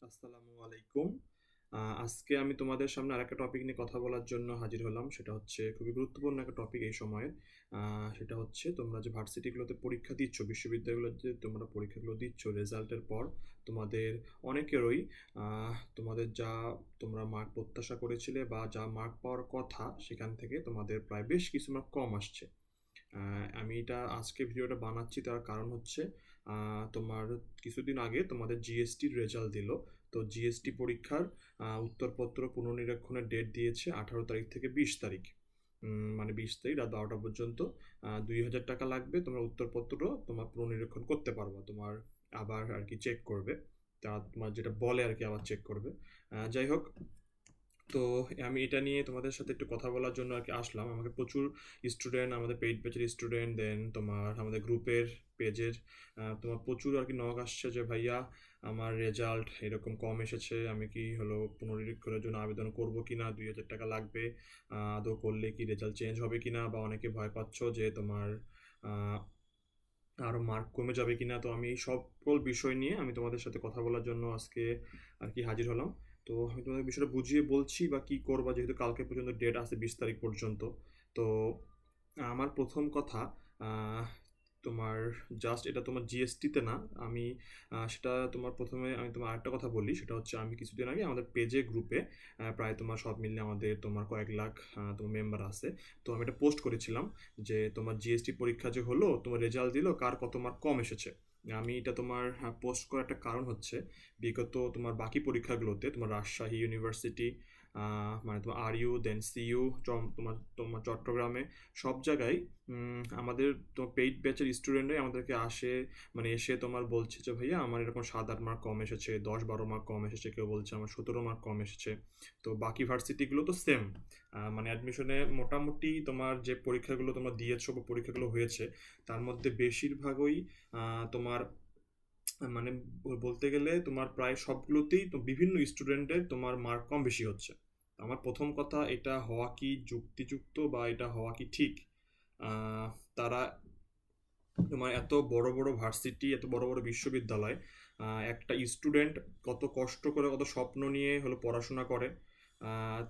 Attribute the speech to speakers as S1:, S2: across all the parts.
S1: আসসালামু আলাইকুম। আজকে আমি তোমাদের সামনে আরেকটা টপিক নিয়ে কথা বলার জন্য হাজির হলাম। সেটা হচ্ছে খুবই গুরুত্বপূর্ণ একটা টপিক এই সময়ের। সেটা হচ্ছে তোমরা যে ভার্সিটিগুলোতে পরীক্ষা দিচ্ছ, বিশ্ববিদ্যালয়গুলোতে তোমরা পরীক্ষাগুলো দিচ্ছ, রেজাল্টের পর তোমাদের অনেকেরই তোমাদের যা তোমরা মার্ক প্রত্যাশা করেছিলে বা যা মার্ক পাওয়ার কথা সেখান থেকে তোমাদের প্রায় বেশ কিছু মার্ক কম আসছে। আমি এটা আজকে ভিডিওটা বানাচ্ছি তার কারণ হচ্ছে তোমার কিছুদিন আগে তোমাদের জিএসটির রেজাল্ট দিল। তো জিএসটি পরীক্ষার উত্তরপত্র পুনর্নিরীক্ষণের ডেট দিয়েছে 18 তারিখ থেকে 20 তারিখ। মানে 20 তারিখ রাত 12টা পর্যন্ত 2,000 টাকা লাগবে, তোমরা উত্তরপত্র তোমার পুনর্নিরীক্ষণ করতে পারবা, তোমার আবার আর কি চেক করবে, তা তোমার যেটা বলে আর কি আবার চেক করবে। যাই হোক, তো আমি এটা নিয়ে তোমাদের সাথে একটু কথা বলার জন্য আর কি আসলাম। আমাকে প্রচুর স্টুডেন্ট, আমাদের পেইড ব্যাচের স্টুডেন্ট, দেন তোমার আমাদের গ্রুপের পেজের তোমার প্রচুর আর কি নক আসছে যে ভাইয়া আমার রেজাল্ট এরকম কম এসেছে, আমি কি হলো পুনর্নিরীক্ষণের জন্য আবেদন করব কি না, 2,000 টাকা লাগবে, আদৌ করলে কি রেজাল্ট চেঞ্জ হবে কি না, বা অনেকে ভয় পাচ্ছ যে তোমার আরও মার্ক কমে যাবে কিনা। তো আমি এই সকল বিষয় নিয়ে আমি তোমাদের সাথে কথা বলার জন্য আজকে আর কি হাজির হলাম। তো আমি তোমাদের বিষয়টা বুঝিয়ে বলছি বা কি করবা, যেহেতু কালকে পর্যন্ত ডেট আছে 20 তারিখ পর্যন্ত। তো আমার প্রথম কথা, আহ, তোমার জাস্ট এটা তোমার জিএসটিতে না, আমি সেটা তোমার প্রথমে আমি তোমার আরেকটা কথা বলি। সেটা হচ্ছে আমি কিছুদিন আগে আমাদের পেজে গ্রুপে প্রায় তোমার সব মিলিয়ে আমাদের তোমার কয়েক লাখ তোমার মেম্বার আছে। তো আমি এটা পোস্ট করেছিলাম যে তোমার জিএসটি পরীক্ষা যে হলো, তোমার রেজাল্ট দিল, কার কত মার্ক কম এসেছে। আমি এটা তোমার পোস্ট করার একটা কারণ হচ্ছে বিগত তোমার বাকি পরীক্ষাগুলোতে তোমার রাজশাহী ইউনিভার্সিটি, মানে তোমার আরইউ, দেন সিইউ, তোমার তোমার চট্টগ্রামে সব জায়গায় আমাদের তোমার পেইড ব্যাচের স্টুডেন্টরাই আমাদেরকে আসে, মানে এসে তোমার বলছে যে ভাইয়া আমার এরকম 7-8 মার্ক কম এসেছে, 10-12 মার্ক কম এসেছে, কেউ বলছে আমার 17 মার্ক কম এসেছে। তো বাকি ভার্সিটিগুলো তো সেম, মানে অ্যাডমিশনে মোটামুটি তোমার যে পরীক্ষাগুলো তোমরা দিয়েছো বা পরীক্ষাগুলো হয়েছে তার মধ্যে বেশিরভাগই তোমার মানে বলতে গেলে তোমার প্রায় সবগুলোতেই তো বিভিন্ন স্টুডেন্টের তোমার মার্ক কম বেশি হচ্ছে। আমার প্রথম কথা, এটা হওয়া কি যুক্তিযুক্ত বা এটা হওয়া কি ঠিক? আহ, তারা তোমার এত বড় বড় ভার্সিটি, এত বড় বড় বিশ্ববিদ্যালয়, একটা স্টুডেন্ট কত কষ্ট করে, কত স্বপ্ন নিয়ে হলো পড়াশোনা করে।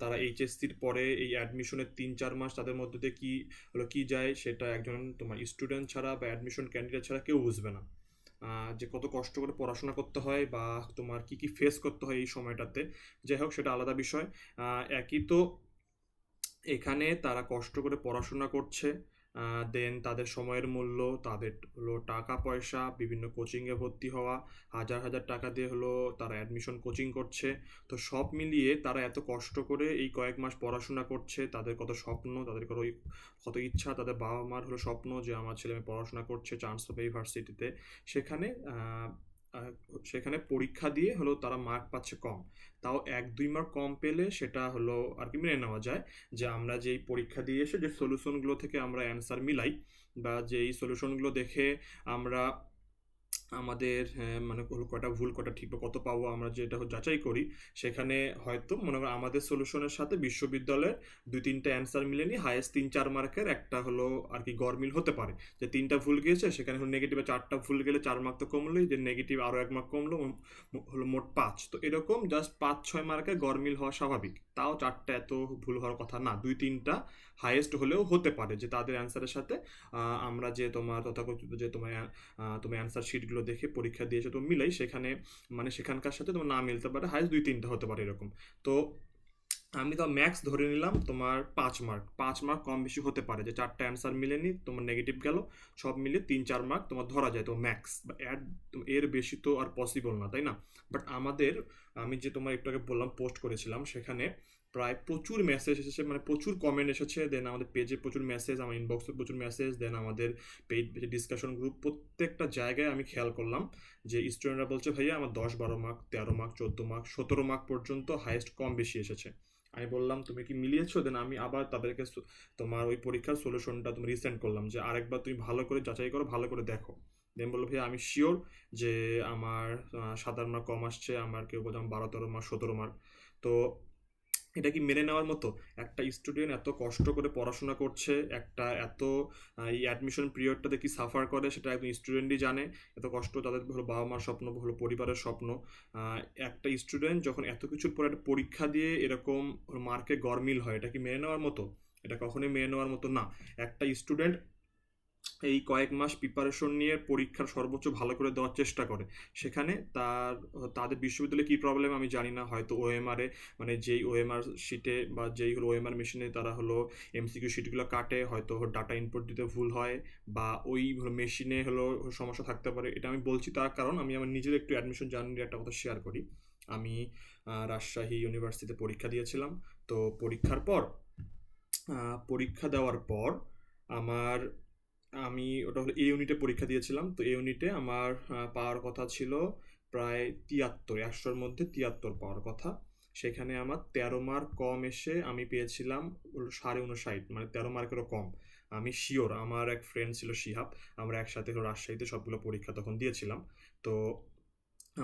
S1: তারা এইচএসসির পরে এই অ্যাডমিশনের 3-4 মাস তাদের মধ্যে দিয়ে কি হলো কি যায় সেটা একজন তোমার স্টুডেন্ট ছাড়া বা অ্যাডমিশন ক্যান্ডিডেট ছাড়া কেউ বুঝবে না। যে কত কষ্ট করে পড়াশোনা করতে হয় বা তোমার কি কি ফেস করতে হয় এই সময়টাতে। যাই হোক, সেটা আলাদা বিষয়। একই তো, এখানে তারা কষ্ট করে পড়াশোনা করছে, দেন তাদের সময়ের মূল্য, তাদের হলো টাকা পয়সা, বিভিন্ন কোচিংয়ে ভর্তি হওয়া, হাজার হাজার টাকা দিয়ে হলো তারা অ্যাডমিশন কোচিং করছে। তো সব মিলিয়ে তারা এত কষ্ট করে এই কয়েক মাস পড়াশোনা করছে, তাদের কত স্বপ্ন, তাদের কত কত ইচ্ছা, তাদের বাবা মার হলো স্বপ্ন যে আমার ছেলে মেয়ে পড়াশোনা করছে, চান্স পাবে ইউনিভার্সিটিতে। সেখানে আহ, সেখানে পরীক্ষা দিয়ে হলো তারা মার্ক পাচ্ছে কম। তাও 1-2 মার্ক কম পেলে সেটা হলো আর কি মেনে নেওয়া যায়, যে আমরা যেই পরীক্ষা দিয়ে এসে যে সলিউশনগুলো থেকে আমরা অ্যান্সার মিলাই বা যেই সলিউশনগুলো দেখে আমরা আমাদের মানে কটা ভুল কটা ঠিক বা কত পাবো আমরা যেটা যাচাই করি, সেখানে হয়তো মনে করো আমাদের সলিউশনের সাথে বিশ্ববিদ্যালয়ের 2-3টা অ্যান্সার মিলেনি, হায়েস্ট 3-4 মার্কের একটা হলো আর কি গড়মিল হতে পারে। যে 3টা ভুল গিয়েছে সেখানে হলো নেগেটিভে 4টা ভুল গেলে 4 মার্ক তো কমলোই, যে নেগেটিভ আরও 1 মার্ক কমলো, হলো মোট 5। তো এরকম জাস্ট 5-6 মার্কের গড়মিল হওয়া স্বাভাবিক। তাও 4টা এত ভুল হওয়ার কথা না, 2-3টা হায়েস্ট হলেও হতে পারে যে তাদের অ্যান্সারের সাথে আমরা যে তোমার তথাকথিত যে তোমার তুমি অ্যান্সার শিটগুলো দেখে পরীক্ষা দিয়েছো তো মিলাই, সেখানে মানে সেখানকার সাথে তোমার না মিলতে পারে, হাইস্ট 2-3টা হতে পারে এরকম। তো আমি তো ম্যাক্স ধরে নিলাম তোমার 5 মার্ক, 5 মার্ক কম বেশি হতে পারে, যে 4টা অ্যান্সার মিলেনি, তোমার নেগেটিভ গেল, সব মিলে 3-4 মার্ক তোমার ধরা যায়, তো ম্যাক্স বা এর বেশি তো আর পসিবল না, তাই না? বাট আমাদের, আমি যে তোমার একটু আগে বললাম পোস্ট করেছিলাম, সেখানে প্রায় প্রচুর মেসেজ এসেছে, মানে প্রচুর কমেন্ট এসেছে, দেন আমাদের পেজে প্রচুর মেসেজ, আমার ইনবক্সে প্রচুর মেসেজ, দেন আমাদের পেজ ডিসকাশন গ্রুপ, প্রত্যেকটা জায়গায় আমি খেয়াল করলাম যে স্টুডেন্টরা বলছে ভাইয়া আমার 10-12 মার্ক, 13 মার্ক, 14 মার্ক, 17 মার্ক পর্যন্ত হাইয়েস্ট কম বেশি এসেছে। আমি বললাম তুমি কি মিলিয়েছো? দেন আমি আবার তাদেরকে তোমার ওই পরীক্ষার সলিউশনটা তুমি রিসেন্ড করলাম যে আরেকবার তুমি ভালো করে যাচাই করো, ভালো করে দেখো। দেন বললো ভাইয়া আমি শিওর যে আমার 7-8 মার্ক কম আসছে, আমার কেউ বলছে আমার 12-13 মার্ক, 17 মার্ক। তো এটা কি মেনে নেওয়ার মতো? একটা স্টুডেন্ট এত কষ্ট করে পড়াশোনা করছে, একটা এত এই অ্যাডমিশন পিরিয়ডটাতে কি সাফার করে সেটা একজন স্টুডেন্টই জানে। এত কষ্ট তাদের হলো বাবা মার স্বপ্ন, হলো পরিবারের স্বপ্ন। একটা স্টুডেন্ট যখন এত কিছুর পর একটা পরীক্ষা দিয়ে এরকম মার্কে গরমিল হয়, এটা কি মেনে নেওয়ার মতো? এটা কখনোই মেনে নেওয়ার মতো না। একটা স্টুডেন্ট এই কয়েক মাস প্রিপারেশন নিয়ে পরীক্ষার সর্বোচ্চ ভালো করে দেওয়ার চেষ্টা করে, সেখানে তাদের বিশ্ববিদ্যালয়ে কী প্রবলেম আমি জানি না, হয়তো ওএমআরে মানে যেই ওএমআর শিটে বা যেই হলো ওএমআর মেশিনে তারা হলো এমসিকিউ শিটগুলো কাটে, হয়তো ডাটা ইনপুট দিতে ভুল হয়, বা ওই হলো মেশিনে হলো সমস্যা থাকতে পারে। এটা আমি বলছি তার কারণ আমি আমার নিজের একটু অ্যাডমিশন জার্নির একটা কথা শেয়ার করি। আমি রাজশাহী ইউনিভার্সিটিতে পরীক্ষা দিয়েছিলাম। তো পরীক্ষা দেওয়ার পর আমার আমি ওটা হলো এ ইউনিটে পরীক্ষা দিয়েছিলাম। তো এ ইউনিটে আমার পাওয়ার কথা ছিল প্রায় ৭৩, ১০০-র মধ্যে ৭৩ পাওয়ার কথা। সেখানে আমার ১৩ মার্ক কম এসে আমি পেয়েছিলাম হলো ৫৯.৫, মানে ১৩ মার্কেরও কম। আমি শিওর, আমার এক ফ্রেন্ড ছিল শিহাব, আমরা একসাথে হলো রাজশাহীতে সবগুলো পরীক্ষা তখন দিয়েছিলাম। তো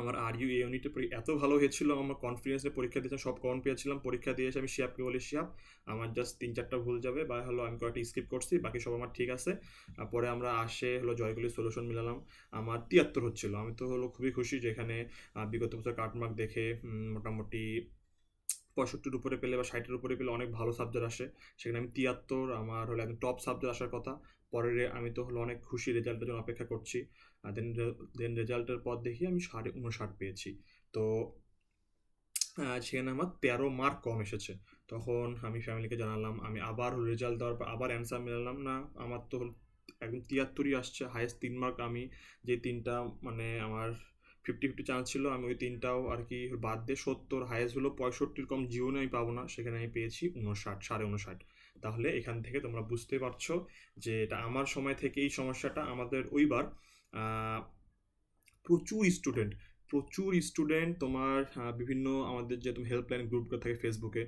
S1: আমার আর ইউ এ ইউনিটে এত ভালো হয়েছিল, আমার কনফিডেন্সে পরীক্ষা দিয়েছিলাম, সব কমন পেয়েছিলাম। পরীক্ষা দিয়ে এসে আমি শিহাবকে বলি, শিহাব আমার জাস্ট ৩-৪টা ভুল যাবে, বা হলো আমি কয়েকটা স্কিপ করছি, বাকি সব আমার ঠিক আছে। পরে আমরা আসে হলো জয়গুলির সলিউশন মিলালাম, আমার ৭৩ হচ্ছিল। আমি তো হলো খুবই খুশি, যেখানে বিগত বছর কাটমার্ক দেখে মোটামুটি ৬৫-র উপরে পেলে বা ৬০-এর উপরে পেলে অনেক ভালো সাবজেক্ট আসে। সেখানে আমি ৭৩, আমার হলো একদম টপ সাবজেক্ট আসার কথা। পরে আমি তো হলো অনেক খুশি, রেজাল্টের জন্য অপেক্ষা করছি। দেন দেন রেজাল্টের পর দেখি আমি ৫৯.৫ পেয়েছি। তো সেখানে আমার ১৩ মার্ক কম এসেছে। তখন আমি ফ্যামিলিকে জানালাম, আমি আবার রেজাল্ট দেওয়ার পর আবার অ্যান্সার মেলালাম, না আমার তো একদম ৭৩ই আসছে, হাইয়েস্ট ৩ মার্ক। আমি যে ৩টা মানে আমার 50-50 চান্স ছিল, আমি ওই ৩টাও আর কি বাদ দিয়ে ৭০, হাইয়েস্ট হলো ৬৫-র কম জীবনে আমি পাবো না, সেখানে আমি পেয়েছি ৫৯, ৫৯.৫। তাহলে এখান থেকে তোমরা বুঝতে পারছো যে এটা আমার সময় থেকেই সমস্যাটা। আমাদের ওইবার প্রচুর স্টুডেন্ট, তোমার বিভিন্ন আমাদের যে তুমি হেল্পলাইন গ্রুপগুলো থাকে ফেসবুকে,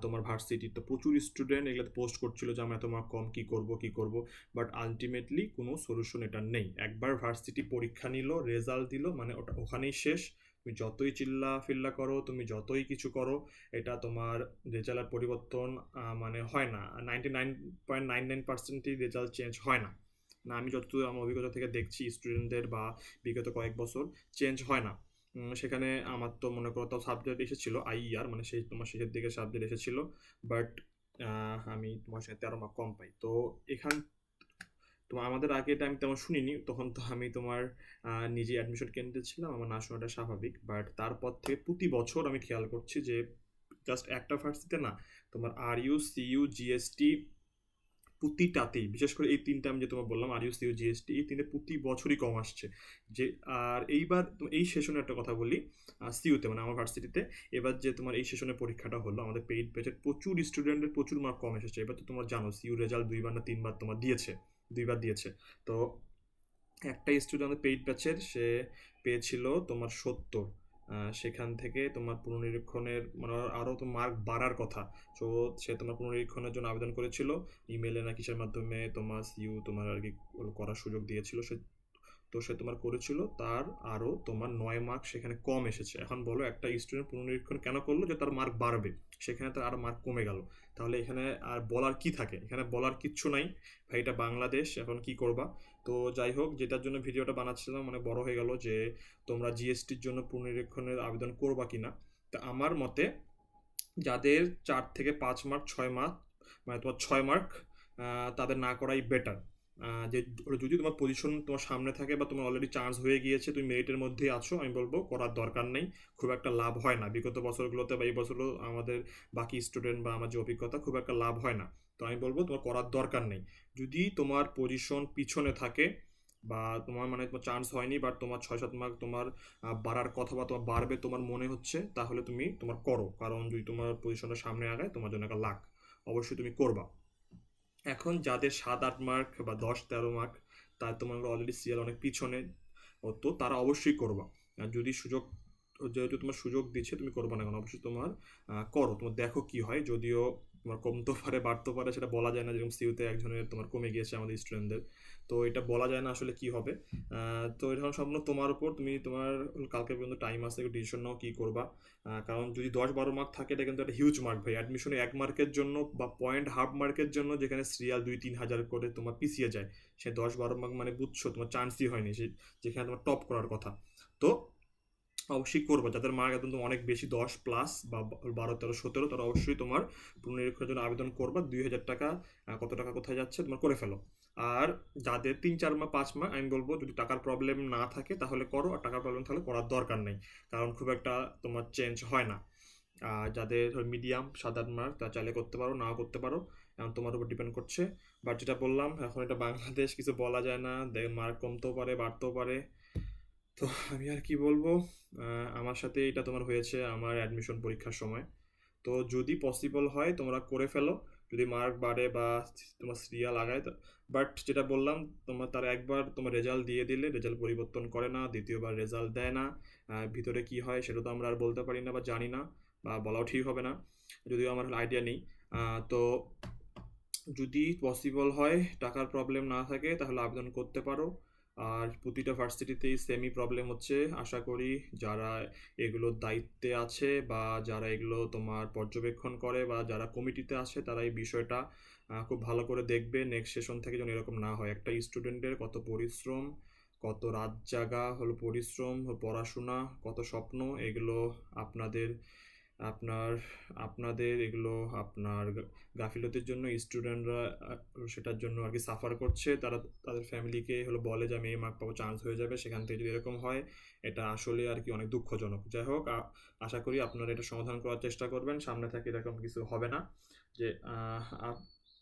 S1: তোমার ভার্সিটির তো প্রচুর স্টুডেন্ট এগুলোতে পোস্ট করছিল যে আমরা তোমার কম কি করব কি করব। বাট আলটিমেটলি কোনো সলিউশন এটা নেই। একবার ভার্সিটি পরীক্ষা নিল, রেজাল্ট দিল, মানে ওটা ওখানেই শেষ। তুমি যতই চিল্লা ফিল্লা করো, তুমি যতই কিছু করো, এটা তোমার রেজাল্টের পরিবর্তন মানে হয় না। 99.99%ই রেজাল্ট চেঞ্জ হয় না। না, আমি যতদূর আমার অভিজ্ঞতা থেকে দেখছি স্টুডেন্টদের বা বিগত কয়েক বছর চেঞ্জ হয় না। সেখানে আমার তো মনে করো তাও সাবজেক্ট এসেছিল আইইআর, মানে সেই তোমার শেষের দিকে সাবজেক্ট এসেছিল। বাট আমি তোমার সাথে ১৩ মার্ক কম পাই। তো এখান তোমার আমাদের আগে এটা আমি তেমন শুনিনি, তখন তো আমি তোমার নিজে অ্যাডমিশন কেন্দ্রে ছিলাম, আমার না শোনাটা স্বাভাবিক। বাট তারপর থেকে প্রতি বছর আমি খেয়াল করছি যে জাস্ট একটা ভার্সিটিতে না, তোমার আর ইউ, সিইউ, জিএসটি প্রতিটাতেই, বিশেষ করে এই ৩টা আমি যে তোমায় বললাম আর ইউ, সিইউ, জিএসটি, এই ৩টে প্রতি বছরই কম আসছে। যে আর এইবার এই সেশনে একটা কথা বলি, সিইউতে মানে আমার ভার্সিটিতে এবার যে তোমার এই সেশনের পরীক্ষাটা হলো, আমাদের পেইড ব্যাচের প্রচুর স্টুডেন্টের প্রচুর মার্ক কম এসেছে। এবার তো তোমার জানো সিইউ রেজাল্ট ২ বার না ৩ বার তোমার দিয়েছে, ২ বার দিয়েছে। তো একটা স্টুডেন্ট পেইড ব্যাচের, সে পেয়েছিল তোমার ৭০। সেখান থেকে তোমার পুনর্নিরীক্ষণের মানে আরও তো মার্ক বাড়ার কথা। সো সে তোমার পুনর্নিরীক্ষণের জন্য আবেদন করেছিল, ইমেলে না কিসের মাধ্যমে তোমার সিইউ তোমার আর কি করার সুযোগ দিয়েছিল। সে তোমার করেছিল, তার আরও তোমার ৯ মার্ক সেখানে কম এসেছে। এখন বলো একটা স্টুডেন্ট পুনর্নিরীক্ষণ কেন করলো? যে তার মার্ক বাড়বে, সেখানে তার আরও মার্ক কমে গেল। তাহলে এখানে আর বলার কি থাকে? এখানে বলার কিচ্ছু নাই ভাই, এটা বাংলাদেশ, এখন কি করবা? তো যাই হোক, যেটার জন্য ভিডিওটা বানাচ্ছিলাম মানে বড় হয়ে গেল, যে তোমরা জিএসটির জন্য পুনর্নিরীক্ষণের আবেদন করবা কিনা। তা আমার মতে যাদের ৪ থেকে ৫ মার্ক, ৬ মার্ক, মানে তোমার ৬ মার্ক, তাদের না করাই বেটার। যে যদি তোমার পজিশন তোমার সামনে থাকে বা তোমার অলরেডি চান্স হয়ে গিয়েছে, তুমি মেরিটের মধ্যেই আছো, আমি বলবো করার দরকার নেই। খুব একটা লাভ হয় না বিগত বছরগুলোতে, বা এই বছরও আমাদের বাকি স্টুডেন্ট বা আমার যে অভিজ্ঞতা, খুব একটা লাভ হয় না। তো আমি বলবো তোমার করার দরকার নেই। যদি তোমার পজিশন পিছনে থাকে বা তোমার মানে তোমার চান্স হয়নি, বাট তোমার ৬-৭ মার্ক তোমার বাড়ার কথা বা তোমার বাড়বে তোমার মনে হচ্ছে, তাহলে তুমি তোমার করো। কারণ যদি তোমার পজিশনটা সামনে আগায়, তোমার জন্য একটা লাখ, অবশ্যই তুমি করবা। এখন যাদের ৭-৮ মার্ক বা ১০-১৩ মার্ক, তার তোমার অলরেডি সিএল অনেক পিছনে, তো তারা অবশ্যই করবা। আর যদি সুযোগ, যেহেতু তোমার সুযোগ দিচ্ছে, তুমি করবা না কেন? অবশ্যই তোমার করো, তোমার দেখো কি হয়। যদিও তোমার কমতেও পারে বাড়তেও পারে, সেটা বলা যায় না। যেরকম সিইউতে একজনের তোমার কমে গিয়েছে আমাদের স্টুডেন্টদের, তো এটা বলা যায় না আসলে কি হবে। তো এটা সম্পূর্ণ তোমার উপর, তুমি তোমার কালকে পর্যন্ত টাইম আছে, ডিসিশন নাও কি করবা। কারণ যদি 10-12 মার্ক থাকে এটা কিন্তু একটা হিউজ মার্ক ভাই। অ্যাডমিশনে 1 মার্কের জন্য বা পয়েন্ট হাফ মার্কের জন্য যেখানে সিরিয়াল 2-3 হাজার করে তোমার পিছিয়ে যায়, সে 10-12 মার্ক মানে বুঝছো তোমার চান্সই হয়নি যেখানে তোমার টপ করার কথা। তো অবশ্যই করবো যাদের মার্ক একদম অনেক বেশি 10+ বা 12, 13, 17, তারা অবশ্যই তোমার পুনরীক্ষার জন্য আবেদন করবা। 2,000 টাকা কত টাকা কোথায় যাচ্ছে তোমার করে ফেলো। আর যাদের 3-4 মাস 5 মাস, আমি বলবো যদি টাকার প্রবলেম না থাকে তাহলে করো, আর টাকার প্রবলেম থাকলে করার দরকার নেই, কারণ খুব একটা তোমার চেঞ্জ হয় না। আর যাদের মিডিয়াম 7-8 মার্ক তা চাইলে করতে পারো, নাও করতে পারো, এখন তোমার উপর ডিপেন্ড করছে। বাট যেটা বললাম, এখন এটা বাংলাদেশ, কিছু বলা যায় না, মার্ক কমতেও পারে বাড়তেও পারে। তো আমি আর কি বলবো, আমার সাথে এটা তোমার হয়েছে আমার অ্যাডমিশন পরীক্ষার সময়। তো যদি পসিবল হয় তোমরা করে ফেলো, যদি মার্ক বাড়ে বা তোমার সিরিয়াল আগায়। বাট যেটা বললাম, তোমার তারা একবার তোমার রেজাল্ট দিয়ে দিলে রেজাল্ট পরিবর্তন করে না, দ্বিতীয়বার রেজাল্ট দেয় না। ভিতরে কি হয় সেটা তো আমরা আর বলতে পারি না বা জানি না, বা বলাও ঠিক হবে না, যদিও আমার আইডিয়া নেই। তো যদি পসিবল হয়, টাকার প্রবলেম না থাকে, তাহলে আবেদন করতে পারো। আর প্রতিটা ভার্সিটিতেই সেমই প্রবলেম হচ্ছে। আশা করি যারা এগুলোর দায়িত্বে আছে বা যারা এগুলো তোমার পর্যবেক্ষণ করে বা যারা কমিটিতে আছে, তারা এই বিষয়টা খুব ভালো করে দেখবে, নেক্সট সেশন থেকে যেন এরকম না হয়। একটা স্টুডেন্টের কত পরিশ্রম, কত রাত জাগা হলো পরিশ্রম, পড়াশোনা, কত স্বপ্ন, এগুলো আপনাদের আপনার আপনাদের এগুলো আপনার গাফিলতির জন্য স্টুডেন্টরা সেটার জন্য আর কি সাফার করছে। তারা তাদের ফ্যামিলিকে হলো বলে যে আমি এই মার্ক পাবো, চান্স হয়ে যাবে, সেখান থেকে যদি এরকম হয়, এটা আসলে আর কি অনেক দুঃখজনক। যাই হোক, আশা করি আপনারা এটা সমাধান করার চেষ্টা করবেন, সামনে থেকে এরকম কিছু হবে না। যে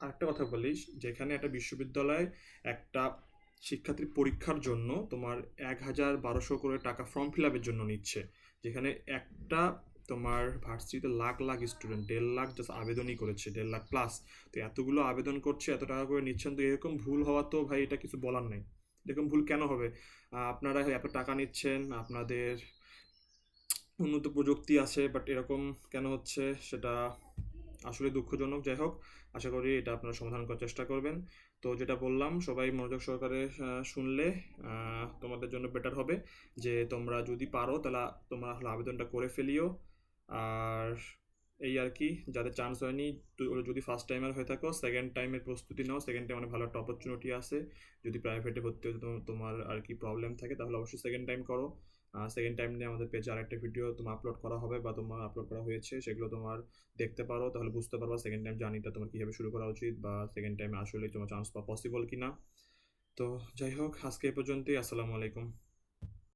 S1: আরেকটা কথা বলি, যেখানে একটা বিশ্ববিদ্যালয় একটা শিক্ষার্থীর পরীক্ষার জন্য তোমার 1,1200 করে টাকা ফর্ম ফিল আপের জন্য নিচ্ছে, যেখানে একটা তোমার ভার্সিটিতে লাখ লাখ স্টুডেন্ট, 1.5 লাখ জাস্ট আবেদনই করেছে, 1.5 লাখ প্লাস। তো এতগুলো আবেদন করছে, এত টাকা করে নিচ্ছেন, তো এরকম ভুল হওয়া তো ভাই এটা কিছু বলার নাই। এরকম ভুল কেন হবে? আপনারা এত টাকা নিচ্ছেন, আপনাদের উন্নত প্রযুক্তি আছে, বাট এরকম কেন হচ্ছে সেটা আসলে দুঃখজনক। যাই হোক, আশা করি এটা আপনারা সমাধান করার চেষ্টা করবেন। তো যেটা বললাম, সবাই মনোযোগ সহকারে শুনলে তোমাদের জন্য বেটার হবে। যে তোমরা যদি পারো তাহলে তোমরা আবেদনটা করে ফেলিও। আর এই আর কি, যাদের চান্স হয়নি, যদি ফার্স্ট টাইমার হয়ে থাকো, সেকেন্ড টাইমের প্রস্তুতি নাও। সেকেন্ড টাইম অনেক ভালো একটা অপরচুনিটি আছে। যদি প্রাইভেটে ভর্তি হতে তোমার আর কি প্রবলেম থাকে, তাহলে অবশ্যই সেকেন্ড টাইম করো। সেকেন্ড টাইম নিয়ে আমাদের পেজে আরেকটা ভিডিও তোমার আপলোড করা হবে বা তোমার আপলোড করা হয়েছে, সেগুলো তোমার দেখতে পারো, তাহলে বুঝতে পারবা সেকেন্ড টাইম জার্নিটা তোমার কীভাবে শুরু করা উচিত, বা সেকেন্ড টাইমে আসলে তোমার চান্স পাওয়া পসিবল কিনা। তো যাই হোক, আজকে এ পর্যন্তই। আসসালামু আলাইকুম।